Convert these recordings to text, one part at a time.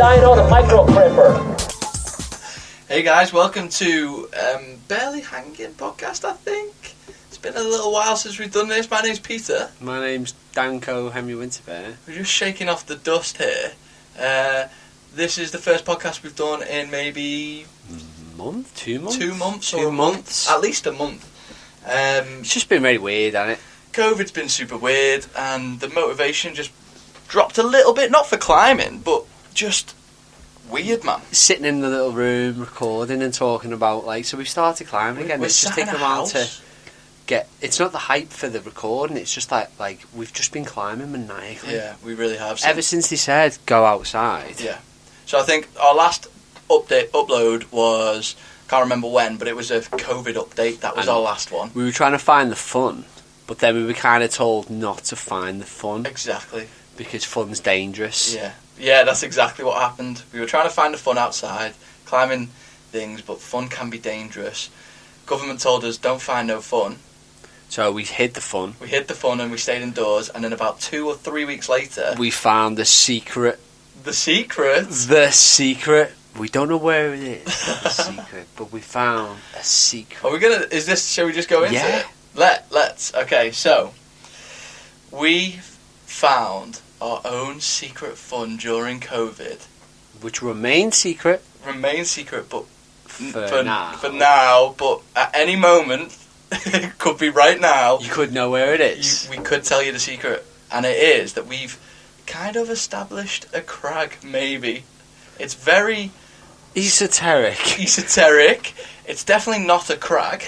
Dino the Micro Crimper. Hey guys, welcome to Barely Hanging Podcast, I think. It's been a little while since we've done this. My name's Peter. My name's Danko Henry Winterbear. We're just shaking off the dust here. This is the first podcast we've done in maybe... Month? 2 months? 2 months 2 or a months. month. At least a month. It's just been very weird, hasn't it? COVID's been super weird and the motivation just dropped a little bit. Not for climbing, but just... weird, man. Sitting in the little room, recording and talking about, so we've started climbing again. It's just taken a while to get... It's not the hype for the recording, it's just like we've just been climbing maniacally. Yeah, we really have. Ever since they said, go outside. Yeah. So I think our last upload was... can't remember when, but it was a COVID update. That was our last one. We were trying to find the fun, but then we were kind of told not to find the fun. Exactly. Because fun's dangerous. Yeah. Yeah, that's exactly what happened. We were trying to find the fun outside, climbing things, but fun can be dangerous. Government told us, don't find no fun. So we hid the fun. We hid the fun and we stayed indoors, and then about 2 or 3 weeks later... we found the secret. The secret? The secret. We don't know where it is, the secret, but we found a secret. Are we gonna... shall we just go into Yeah. it? Let's. Okay, so... we found... our own secret fun during COVID. Which remains secret. Remains secret, but For now. For now, but at any moment, it could be right now. You could know where it is. We could tell you the secret, and it is that we've kind of established a crag. Maybe it's very esoteric. It's definitely not a crag.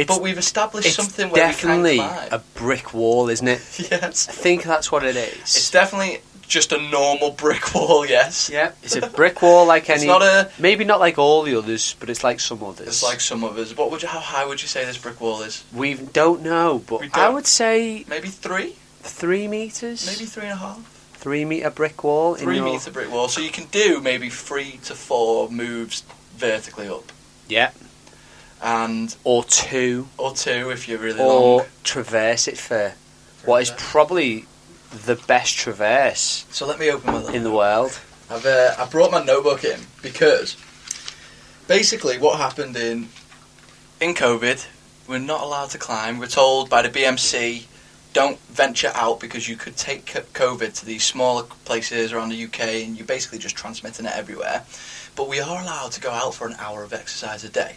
But we've established something where we can climb. It's definitely a brick wall, isn't it? Yes. I think that's what it is. It's definitely just a normal brick wall, yes. Yeah, it's a brick wall like any... It's not a... maybe not like all the others, but it's like some others. It's like some others. How high would you say this brick wall is? We don't know, but I would say... maybe 3? 3 metres? Maybe 3.5? 3 metre brick wall. 3 metre brick wall. So you can do maybe 3 to 4 moves vertically up. Yeah. And or two if you're really or long. Traverse it for what is probably the best traverse. So let me open my in the world. I brought my notebook in because basically what happened in COVID, we're not allowed to climb. We're told by the BMC, don't venture out because you could take COVID to these smaller places around the UK and you're basically just transmitting it everywhere. But we are allowed to go out for an hour of exercise a day.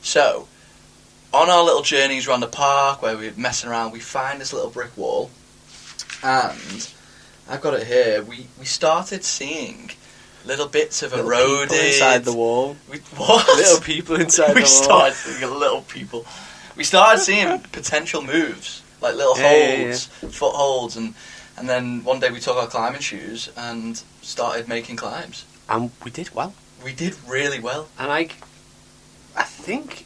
So, on our little journeys around the park where we're messing around, we find this little brick wall, and I've got it here. We started seeing little bits of eroded inside the wall. What? Little people inside the wall. We started seeing little people. We started seeing potential moves, like little holds, footholds, and then one day we took our climbing shoes and started making climbs. And we did well. We did really well. And I think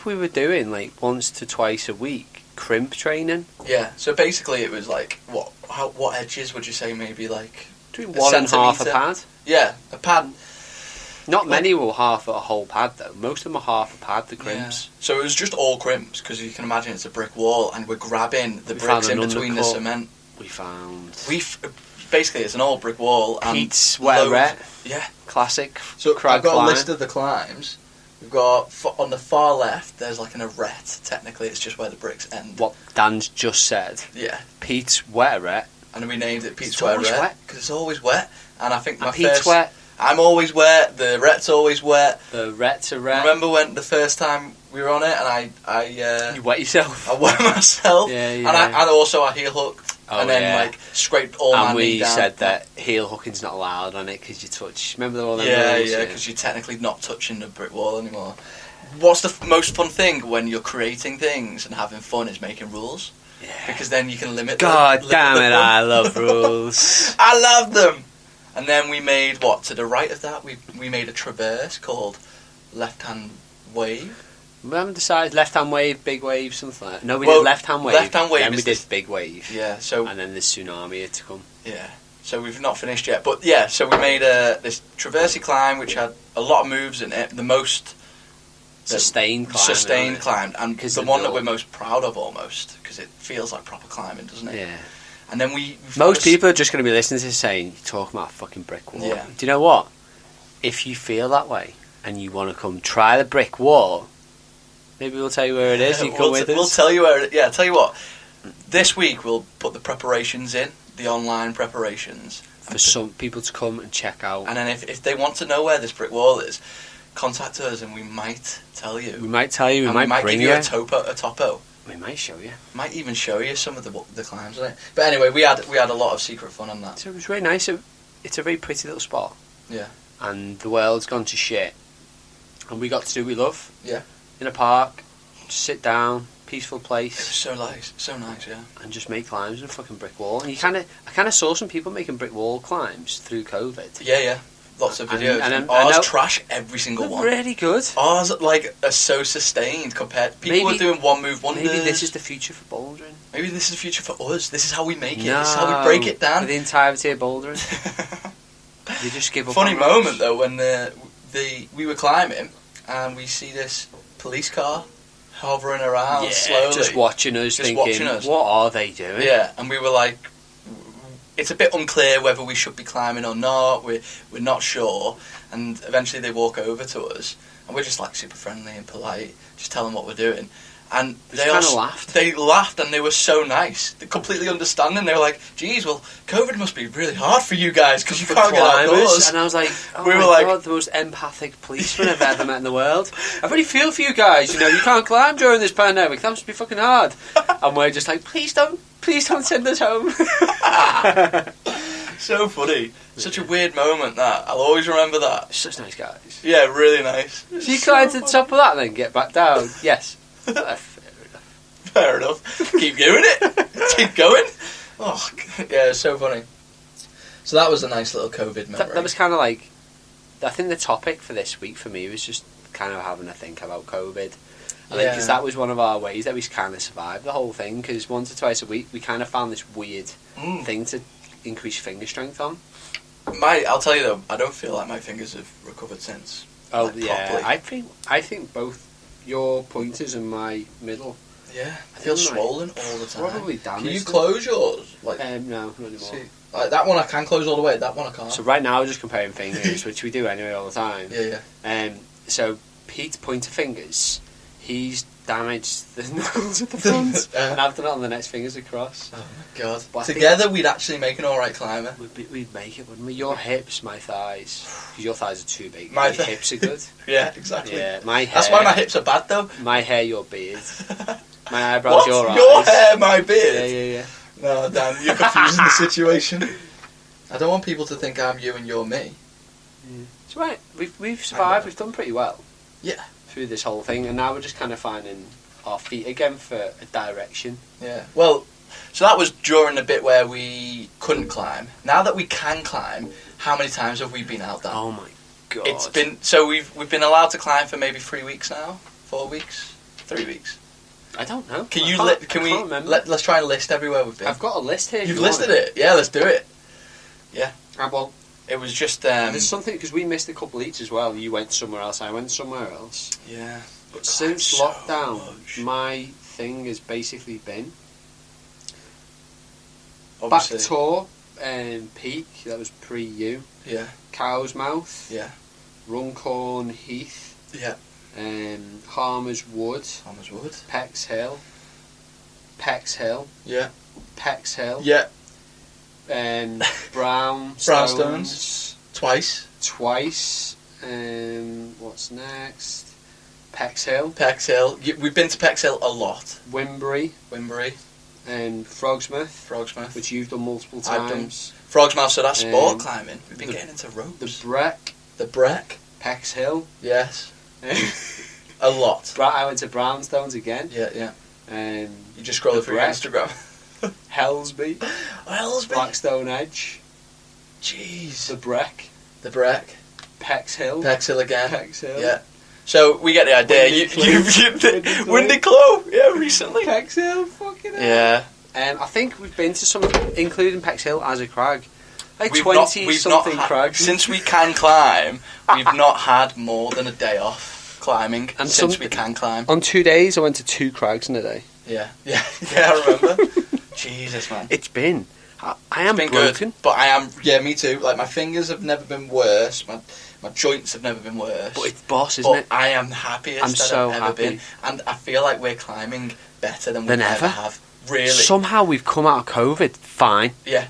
we were doing once to twice a week crimp training. Yeah. So basically, it was what edges would you say? Maybe between 1 and half a pad. Yeah, a pad. Not many were half a whole pad though. Most of them are half a pad. The crimps. Yeah. So it was just all crimps because you can imagine it's a brick wall, and we're grabbing the bricks in between the cement. Basically, it's an old brick wall. Pete's wet. Yeah. Classic. So crag I've got climb. a list of the climbs. We've got, on the far left, there's an arete. Technically, it's just where the bricks end. What Dan's just said. Yeah. Pete's wet arete. And we named it Pete's wet arete. Because it's always wet. And I think Pete's wet. I'm always wet. The arete's always wet. The arete's arete. Remember when the first time we were on it and I you wet yourself? I wet myself. Yeah. And I also I heel hooked. And then scraped all my knee down. And we said that heel hooking's not allowed on it because you touch. Remember all them rules? Yeah, because you're technically not touching the brick wall anymore. What's the most fun thing when you're creating things and having fun is making rules? Yeah. Because then you can limit. God damn it! I love rules. I love them. And then we made to the right of that we made a traverse called left hand wave. We haven't decided left hand wave, big wave, something like that. No, we did left hand wave. Left hand wave. Then we did big wave. Yeah. And then there's tsunami to come. Yeah. So we've not finished yet, but yeah. So we made this traversey climb which had a lot of moves in it. The most sustained climb, and the one that we're most proud of almost because it feels like proper climbing, doesn't it? Yeah. And then most people are just going to be listening to this saying, "You're talking about a fucking brick wall." Yeah. Do you know what? If you feel that way and you want to come try the brick wall, maybe we'll tell you where it is. You come with us. We'll tell you where. Yeah, tell you what. This week we'll put the preparations in, the online preparations, for some people to come and check out. And then if they want to know where this brick wall is, contact us and we might tell you. We might tell you. We might bring give you a topo. We might show you. Might even show you some of the climbs on it. But anyway, we had a lot of secret fun on that. So it was really nice. It's a very pretty little spot. Yeah. And the world's gone to shit. And we got to do what we love. Yeah. In a park, just sit down, peaceful place. It was so nice, yeah. And just make climbs in a fucking brick wall. And I kind of saw some people making brick wall climbs through COVID. Yeah. Lots of videos. And ours trash every single one. Really good. Ours are so sustained compared. People are doing one move wonders. Maybe this is the future for bouldering. Maybe this is the future for us. This is how we make it. This is how we break it down. For the entirety of bouldering. They just give up. Funny moment though when we were climbing and we see this police car hovering around slowly, just watching us, thinking, what are they doing? Yeah, and we were like, it's a bit unclear whether we should be climbing or not. We're not sure. And eventually they walk over to us, and we're just like super friendly and polite, just tell them what we're doing. And they kind of laughed. They laughed, and they were so nice. They completely understanding. They were like, "Geez, well, COVID must be really hard for you guys because you can't get outdoors." And I was like, "Oh my God, the most empathic policeman I've ever met in the world. I really feel for you guys. You know, you can't climb during this pandemic. That must be fucking hard." And we're just like, "Please don't send us home." So funny. Such a weird moment that. I'll always remember that. Such nice guys. Yeah, really nice. So you climb to the top of that and then get back down? Yes. Fair enough. Keep doing it. Keep going. Oh, yeah, it's so funny. So that was a nice little COVID memory. That was kind of like, I think the topic for this week for me was just kind of having a think about COVID. Because that was one of our ways that we kind of survived the whole thing. Because once or twice a week, we kind of found this weird thing to increase finger strength on. I'll tell you though, I don't feel like my fingers have recovered since. Oh like, yeah, properly. I think both your pointers and my middle. Yeah, I feel swollen all the time. Probably damaged. Can you close yours? No, not anymore. See, like that one I can close all the way. That one I can't. So right now we're just comparing fingers, which we do anyway all the time. Yeah. So Pete's pointer fingers, he's damaged the knuckles at the front, and I've done it on the next fingers across. Oh my God! But together we'd actually make an alright climber. We'd make it, wouldn't we? Your hips, my thighs. Because your thighs are too big. My your hips are good. Yeah, exactly. Yeah, my hair. That's why my hips are bad though. My hair, your beard. My eyebrows, your eyes. Your hair, my beard? Yeah. No, Dan, you're confusing the situation. I don't want people to think I'm you and you're me. Yeah. It's right. We've survived. We've done pretty well. Yeah. Through this whole thing, and now we're just kind of finding our feet again for a direction. Yeah. Well, so that was during the bit where we couldn't climb. Now that we can climb, how many times have we been out there? Oh my God! It's been we've been allowed to climb for maybe 3 weeks now, 4 weeks, 3 weeks. I don't know. Let's try and list everywhere we've been. I've got a list here. You've listed it? Yeah, let's do it. Yeah. Well, it was just. There's something because we missed a couple eats as well. You went somewhere else. I went somewhere else. Yeah. But since lockdown, my thing has basically been Obviously. Back Tor, Peak. That was pre-you. Yeah. Cow's Mouth. Yeah. Runcorn Heath. Yeah. Harmer's Wood. Peck's Hill. Yeah. Peck's Hill. Yeah. Brownstones. Twice. What's next? Peck's Hill. We've been to Peck's Hill a lot. Wimbury. Frogsmouth. Which you've done multiple times. Frogsmouth, so that's sport climbing. We've been getting into ropes. The Breck. Peck's Hill. Yes. A lot. I went to Brownstones again. Yeah. You just scroll through your Instagram. Helsby. Blackstone Edge. Jeez. The Breck. Peck's Hill. Again. Yeah. So we get the idea. Windy Clough. Yeah, recently. Peck's Hill. Fucking hell. Yeah. I think we've been to some, including Peck's Hill as a crag. Like 20-something crags. Since we can climb, we've not had more than a day off climbing. And since we can climb. On 2 days, I went to 2 crags in a day. Yeah, I remember. Jesus, man. It's been I am It's been broken. good, but I am. Yeah, me too. Like my fingers have never been worse. My joints have never been worse. But it's boss, isn't it? I am the happiest I'm so I've ever happy. been, and I feel like we're climbing better than we Than ever ever? have. Really? Somehow we've come out of COVID fine. Yeah.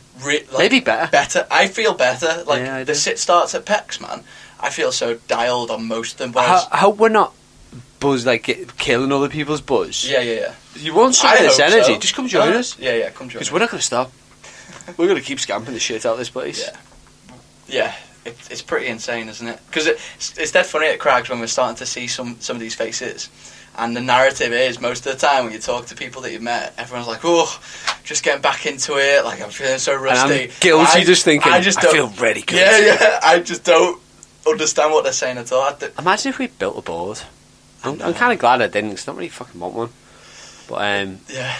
Maybe better. Better. I feel better. Like Yeah, I the do. sit starts at Pecs, man. I feel so dialed on most of them. I Whereas, hope we're not killing other people's buzz. yeah. You want some of I this hope energy? so. Just come join us. Yeah, come join Because us. we're not going to stop. We're going to keep scamping the shit out of this place. Yeah. It's pretty insane, isn't it? Because it's dead funny at Crags when we're starting to see some of these faces. And the narrative is, most of the time when you talk to people that you've met, everyone's like, oh, just getting back into it, like I'm feeling so rusty. And I'm guilty just thinking, I don't- feel really good. Yeah, I just don't understand what they're saying at all. Imagine if we built a board. I'm kind of glad I didn't, because I don't really fucking want one. But, yeah.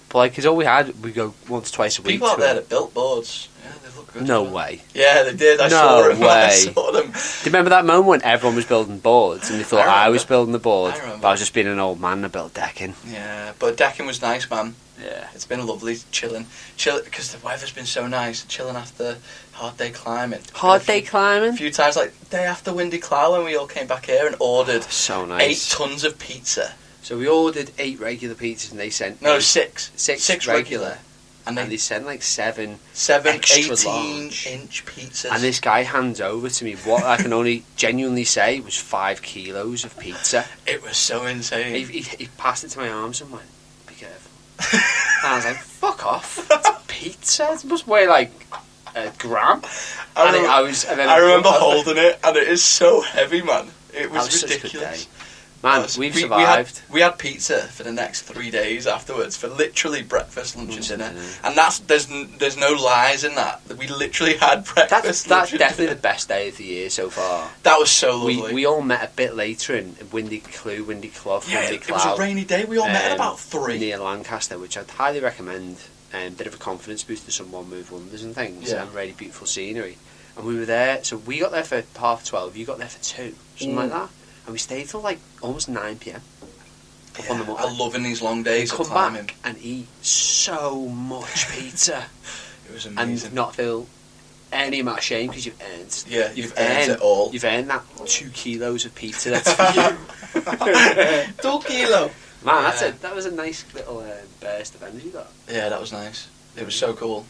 But like, because all we had, we go once, twice a week. People out to there it. that built boards, yeah, they look good. No as well. way. Yeah, they did. I No saw them. I way. saw them. Do you remember that moment when everyone was building boards and they thought I was building the board, I remember. but I was just being an old man and I built decking? Yeah, but decking was nice, man. Yeah. It's been lovely chilling because the weather's been so nice. Chilling after hard day climbing. Hard day A climbing? few times, like day after Windy Cloud, when we all came back here and ordered So nice. 8 tons of pizza. So we ordered 8 regular pizzas and they sent... No, 8. 6. 6 regular. And And they sent like 7 7 extra large. 18-inch pizzas. And this guy hands over to me what I can only genuinely say was 5 kilos of pizza. It was so insane. He passed it to my arms and went, be careful. And I was like, fuck off. It's pizza. It must weigh like a gram. I remember holding it, and it is so heavy, man. It was such a good ridiculous. day. Man, we've survived. We had pizza for the next 3 days afterwards, for literally breakfast, lunch, and dinner. dinner. And there's no lies in that. We literally had breakfast. That's lunch, and definitely dinner. the best day of the year so far. That was so lovely. We all met a bit later in Windy Clough, Windy Clough, yeah, Windy it was Cloud. a rainy day. We all met at about 3. Near Lancaster, which I'd highly recommend. Bit of a confidence boost to someone move wonders and things. Yeah. And really beautiful scenery. And we were there, so we got there for 12:30. You got there for 2, something like that. And we stayed till like almost 9 p.m. up on the mountain. I love in these long days of Come climbing. back and eat so much pizza It was and amazing. not feel any amount of shame because you've earned. Yeah, you've earned it all. You've earned that 2 kilos of pizza. That's for you. 2 kilo. Man, that's Yeah. it. That was a nice little burst of energy. That. Yeah, that was nice. It was so cool.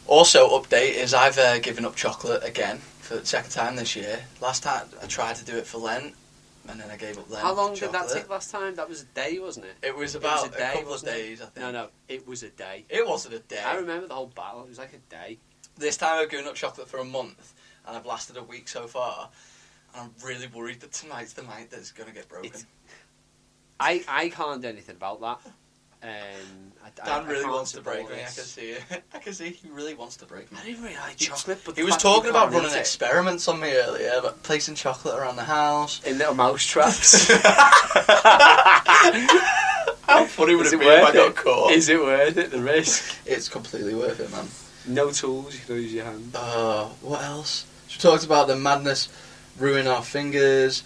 Also, update is I've given up chocolate again for the second time this year. Last time I tried to do it for Lent, and then I gave up Lent. How long for did that chocolate. take last time? That was a day, wasn't it? It was about a day, couple of wasn't it? days, I think. No, it was a day. It wasn't a day. I remember the whole battle. It was like a day. This time I've given up chocolate for a month, and I've lasted a week so far. And I'm really worried that tonight's the night that's going to get broken. I can't do anything about that. Dan really can't wants to support break me. I this. can see it. I can see he really wants to break me. I didn't really like chocolate, but He the was fact that you talking about can't running eat it experiments on me earlier, about placing chocolate around the house. in little mouse traps. How funny would Is it it be if I worth got it? caught? Is it worth it? The risk. It's completely worth it, man. No tools. You can use your hand. What else? So we talked about the madness ruining our fingers.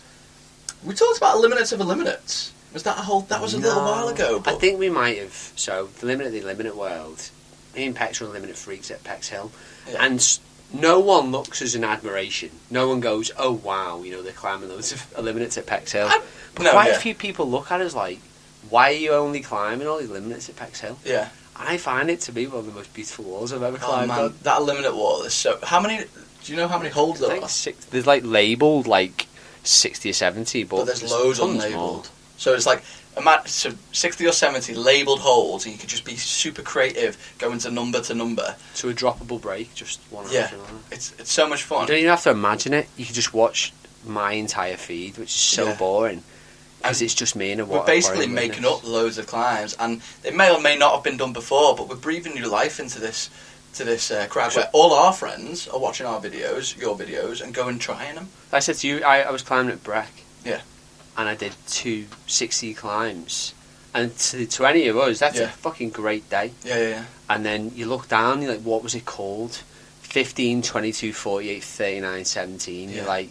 We talked about eliminates of eliminates. Was that a whole? That was a little while ago. I But think we might have. So the Eliminate world. Me and Pex are Eliminate freaks at Pex Hill, Yeah. and no one looks as an admiration. No one goes, "Oh wow, they're climbing loads of Eliminates at Pex Hill." But no, quite yeah. a few people look at us like, "Why are you only climbing all the Eliminates at Pex Hill?" yeah. I find it to be one of the most beautiful walls I've ever Oh climbed man, on. that eliminate wall is so. How many? Do you know how many holes there Like are? there's like labelled like 60 or 70, but There's loads tons unlabelled. more. So it's like so 60 or 70 labelled holes, and you could just be super creative, going to number. So a droppable break, just one Yeah. after another. It's so much You fun. don't even have to imagine it. You can just watch my entire feed, which is so Yeah. boring. Because And it's just me in a We're water basically aquarium making witness. up loads of climbs, and they may or may not have been done before, but we're breathing new life into this crag where all our friends are watching our videos, your videos, and going and trying them. I said to you, I was climbing at Breck. Yeah. And I did 2 60 climbs. And to any of us, that's Yeah. a fucking great day. Yeah. And then you look down, you're like, what was it called? 15, 22, 48, 39, 17. Yeah. You're like,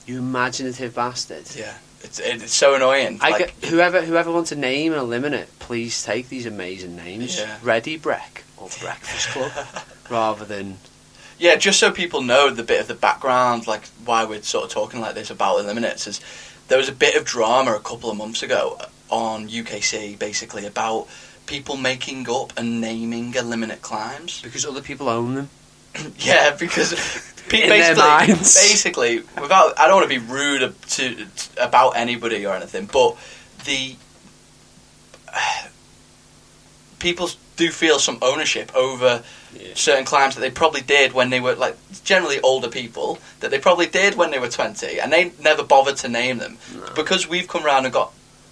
you imaginative bastard. Yeah. It's so annoying. Whoever wants a name and eliminate, please take these amazing names. Yeah. Ready Breck or Breakfast Club, rather than... Yeah, just so people know the bit of the background, like why we're sort of talking like this about Eliminates, is there was a bit of drama a couple of months ago on UKC, basically, about people making up and naming Eliminate climbs. Because other people own them. Yeah, because basically, without, I don't want to be rude about anybody or anything, but people do feel some ownership over certain climbs that they probably did when they were, like, generally older people, that they probably did when they were 20, and they never bothered to name them. No. Because we've come around and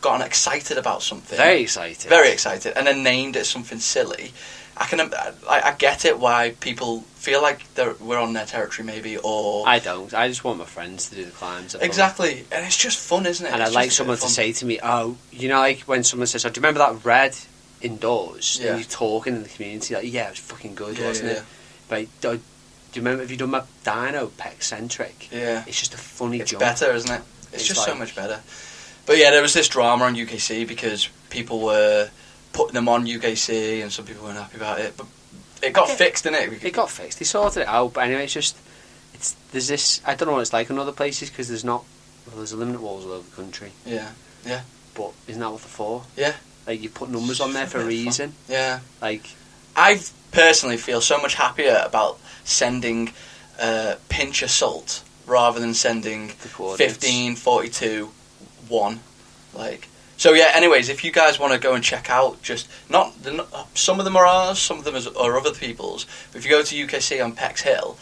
gotten excited about something. Very excited. And then named it something silly. I get it why people feel like we're on their territory, maybe, or... I don't. I just want my friends to do the climbs. Exactly. And it's just fun, isn't it? And I'd like someone to say to me, oh, you know, like when someone says, oh, do you remember that red indoors? Yeah. And you're talking in the community, like, yeah, it was fucking good, wasn't it? But do you remember, have you done my dyno pec centric? Yeah. It's just a funny jump. It's better, isn't it? It's just like, so much better. But yeah, there was this drama on UKC because people were putting them on UKC and some people weren't happy about it. But it got fixed, didn't it? It got fixed. They sorted it out. But anyway, there's this, I don't know what it's like in other places because there's eliminate walls all over the country. Yeah, yeah. But isn't that what they're for? Yeah. Like, you put numbers on there for a reason. Fun. Yeah. Like, I personally feel so much happier about sending pinch assault rather than sending 15, 42, 1. Like, so yeah, anyways, if you guys want to go and check out, just some of them are ours, some of them are other people's. But if you go to UKC on Peck's Hill,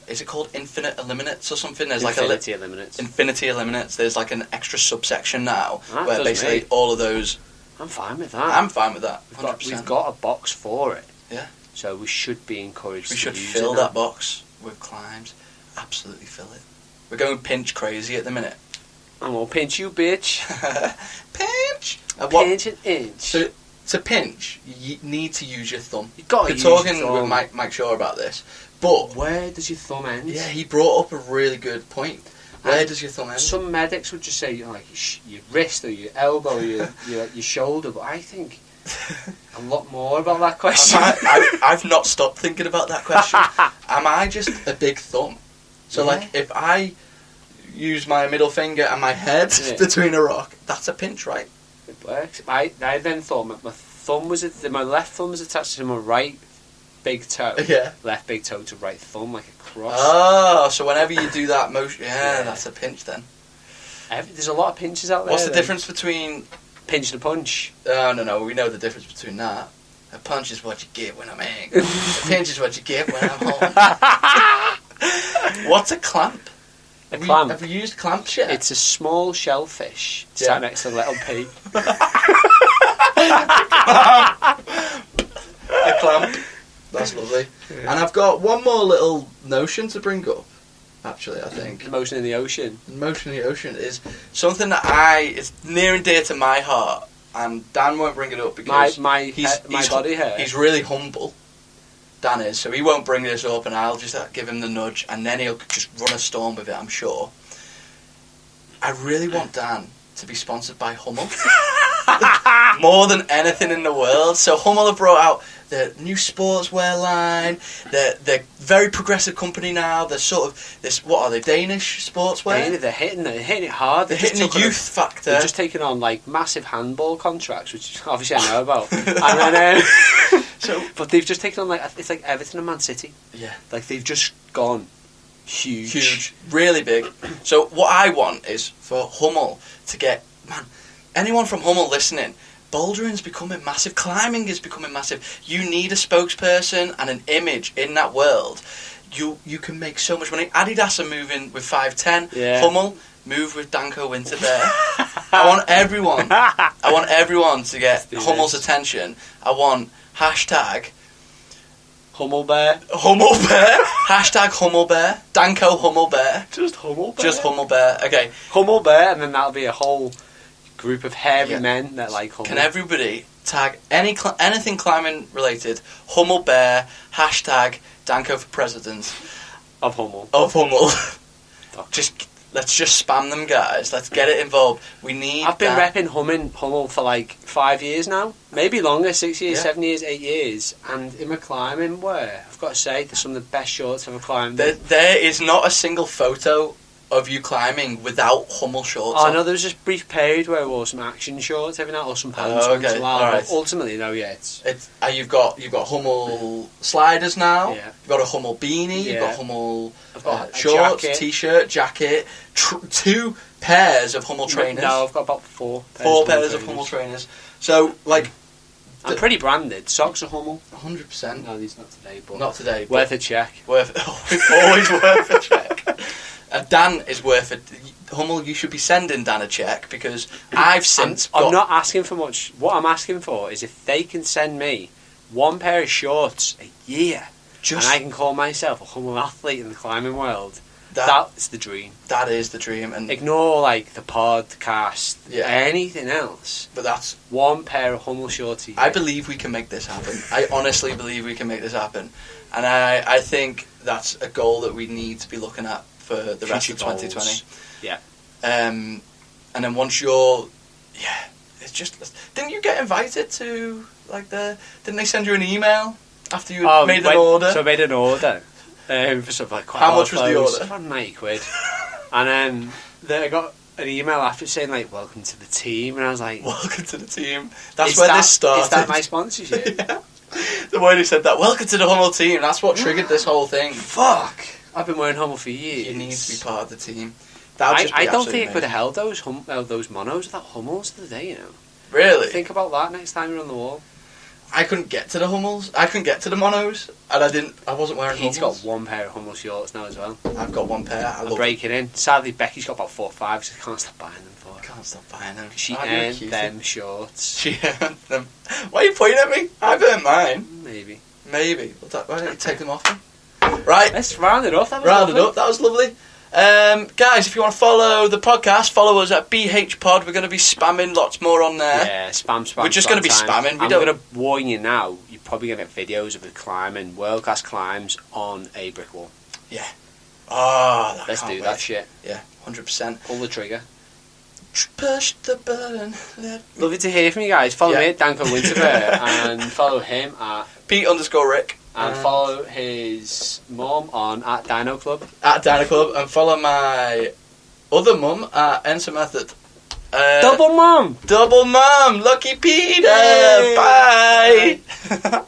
is it called Infinite Eliminates or something? There's Infinity Eliminates. Infinity Eliminates. There's like an extra subsection now where basically all of those. I'm fine with that. I'm fine with that. We've got a box for it. Yeah. So we should be encouraged. We should fill that box with climbs. Absolutely fill it. We're going pinch crazy at the minute. I'm gonna pinch you, bitch. Pinch. Pinch an inch. So to pinch, you need to use your thumb. You got to use talking your thumb. with Mike Shaw about this, but where does your thumb end? Yeah, he brought up a really good point. Where does your thumb end? Some medics would just say, you know, like your wrist or your elbow or your shoulder, but I think a lot more about that question. I've not stopped thinking about that question. Am I just a big thumb? So, like, if I use my middle finger and my head between a rock, that's a pinch, right? It works. I then thought my left thumb was attached to my right big toe. Yeah. Left big toe to right thumb, like a cross. Oh, so whenever you do that motion, that's a pinch then. There's a lot of pinches out there. What's the difference between pinch and a punch? Oh, no, we know the difference between that. A punch is what you get when I'm angry. A pinch is what you get when I'm home. What's a clamp? Clamp. Have you used clamps yet? It's a small shellfish sat next to a little pea. A clamp. That's lovely. Yeah. And I've got one more little notion to bring up, actually, I think. Motion in the ocean. Motion in the ocean is something that it's near and dear to my heart, and Dan won't bring it up because my body hair. He's really humble. Dan is, so he won't bring this up, and I'll just give him the nudge, and then he'll just run a storm with it, I'm sure. I really want Dan to be sponsored by Hummel. More than anything in the world. So Hummel have brought out the new sportswear line. They're very progressive company now. They're sort of this. What are they? Danish sportswear. They're hitting it hard. They're hitting the youth factor. They're just taking on like massive handball contracts, which obviously I know about. And then, but they've just taken on it's like Everton and Man City. Yeah. Like they've just gone huge, really big. So what I want is for Hummel to get anyone from Hummel listening. Bouldering's becoming massive. Climbing is becoming massive. You need a spokesperson and an image in that world. You can make so much money. Adidas are moving with 510. Yeah. Hummel move with Danko Winterbear. I want everyone to get Hummel's attention. I want hashtag Hummelbear. Hashtag Hummelbear. Danko Hummelbear. Just Hummelbear. Just Hummelbear. Okay. Hummelbear, and then that'll be a whole group of hairy men that like Hummel. Can everybody tag anything climbing related? Hummel Bear, hashtag Danko for president. Of Hummel. Just Let's just spam them, guys. Let's get it involved. We need. I've been repping Hummel for like 5 years now, maybe longer, 6 years, 7 years, 8 years. And in my climbing wear, I've got to say, they're some of the best shorts I've ever climbed. There is not a single photo of you climbing without Hummel shorts. I know there was this brief period where I wore some action shorts every night or some pants. Okay, all right. But ultimately, no, yeah, it's you've got Hummel sliders now. Yeah. You've got a Hummel beanie. Yeah. You've got Hummel I've got a shorts, jacket. t-shirt, jacket. 2 pairs of Hummel trainers. No, I've got about 4 pairs. 4 pairs of Hummel trainers. So like, I'm pretty branded. Socks are Hummel. 100%. No, these not today, but Not today. But worth a check. Always worth a check. Dan is worth it. Hummel, you should be sending Dan a check because I've since. I'm not asking for much. What I'm asking for is if they can send me 1 pair of shorts a year, and I can call myself a Hummel athlete in the climbing world. That's the dream. That is the dream, and ignore like the podcast, anything else. But that's 1 pair of Hummel shorts a year. I believe we can make this happen. I honestly believe we can make this happen, and I think that's a goal that we need to be looking at for the rest of 2020. Yeah. And then once you're, it's just. Didn't you get invited to like Didn't they send you an email after you made an order? So I made an order for something like quite. How much was the order? About £90. And then I got an email after saying like, "Welcome to the team," and I was like, "Welcome to the team." That's where this started. Is that my sponsorship? Yeah. The way they said that, "Welcome to the Hummel team." That's what triggered this whole thing. Fuck. I've been wearing Hummel for years. You need to be part of the team. I don't think I could have held those monos without Hummels of the day, you know. Really? Think about that next time you're on the wall. I couldn't get to the Hummels. I couldn't get to the monos, and I wasn't wearing Hummels. He's got 1 pair of Hummel shorts now as well. I've got 1 pair. I'm breaking in. Sadly, Becky's got about 4 or 5, so I can't stop buying them for her. Can't stop buying them. She earned them shorts. She earned them. Why are you pointing at me? I've earned mine. Maybe. Why don't you take them off me? Right. Let's round it up. That was lovely. Guys, if you want to follow the podcast, follow us at BHPod. We're going to be spamming lots more on there. Yeah, spam. We're just going to be spamming. I'm going to warn you now, you're probably going to get videos of us climbing world-class climbs on a brick wall. Yeah. Oh, let's do that shit. Yeah, 100%. Pull the trigger. Push the button. Lovely to hear from you guys. Follow me at Danko Winterberg and follow him at Pete_Rick. And follow his mum on at Dino Club. At Dino Club. And follow my other mum at Enter Method. Double mum! Lucky Peter! Yay. Bye!